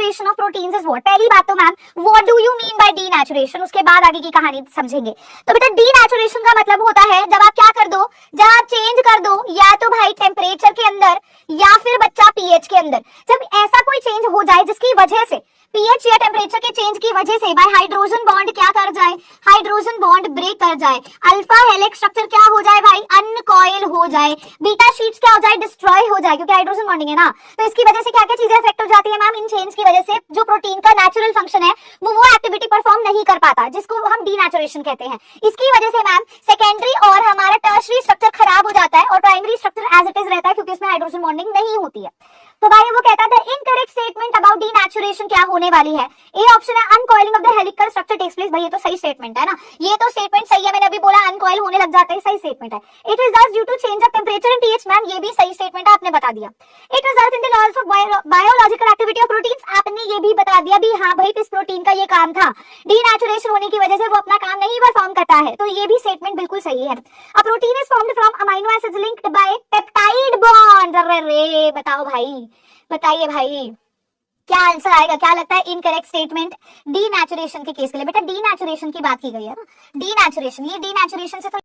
Denaturation of proteins is what? पहली बात तो ma'am what do you mean by denaturation, उसके बाद आगे की कहानी समझेंगे। तो बेटा डीनेचुरेशन का मतलब होता है जब आप क्या कर दो, जब आप चेंज कर दो या तो भाई टेम्परेचर के अंदर या फिर बच्चा पीएच के अंदर, जब ऐसा कोई चेंज हो जाए जिसकी वजह से पीएच या टेम्परेचर के चेंज की वजह से भाई हाइड्रोजन बॉन्ड क्या कर जाए, हाइड्रोजन बॉन्ड ब्रेक कर जाए, अल्फा हेलिक्स स्ट्रक्चर क्या हो जाए भाई, अनकॉइल हो जाए, बीटा शीट्स क्या हो जाए, डिस्ट्रॉय हो जाए, क्योंकि हाइड्रोजन बॉन्डिंग है ना। तो इसकी वजह से क्या क्या चीजें इफेक्ट हो जाती है मैम, इन चेंज की वजह से जो प्रोटीन का नेचुरल फंक्शन है वो एक्टिविटी परफॉर्म नहीं कर पाता, जिसको हम डीनेचुरेशन कहते हैं। इसकी वजह से मैम सेकेंडरी और हमारा टर्शियरी स्ट्रक्चर खराब हो जाता है और primary structure as it is रहता है, क्योंकि इसमें हाइड्रोजन बॉन्डिंग नहीं होती है। तो भाई वो कहता है इनकरेक्ट स्टेटमेंट अबाउट डीनेचुरेशन क्या होने वाली है, ए ऑप्शन है uncoiling of the helical structure takes place. भाई ये तो सही स्टेटमेंट है ना, ये तो स्टेटमेंट सही है, मैंने अभी बोला अनकॉइल होने लग जाते हैं, सही स्टेटमेंट है। It results due to change of temperature and pH, ma'am ये भी सही स्टेटमेंट है, आपने बता दिया। It results in the loss of biological activity of proteins, आपने ये भी बता दिया भी हाँ भाई इस प्रोटीन का ये काम था, डीनेचुरेशन होने की वजह से वो अपना काम नहीं परफॉर्म करता है, तो ये भी स्टेटमेंट बिल्कुल सही है। A protein is formed from amino acids linked by peptide bond. अरे बताओ भाई, बताइए भाई क्या आंसर आएगा, क्या लगता है इनकरेक्ट स्टेटमेंट डीनेचुरेशन के केस के लिए? बेटा डीनेचुरेशन की बात की गई है ना, डीनेचुरेशन, ये डीनेचुरेशन से तो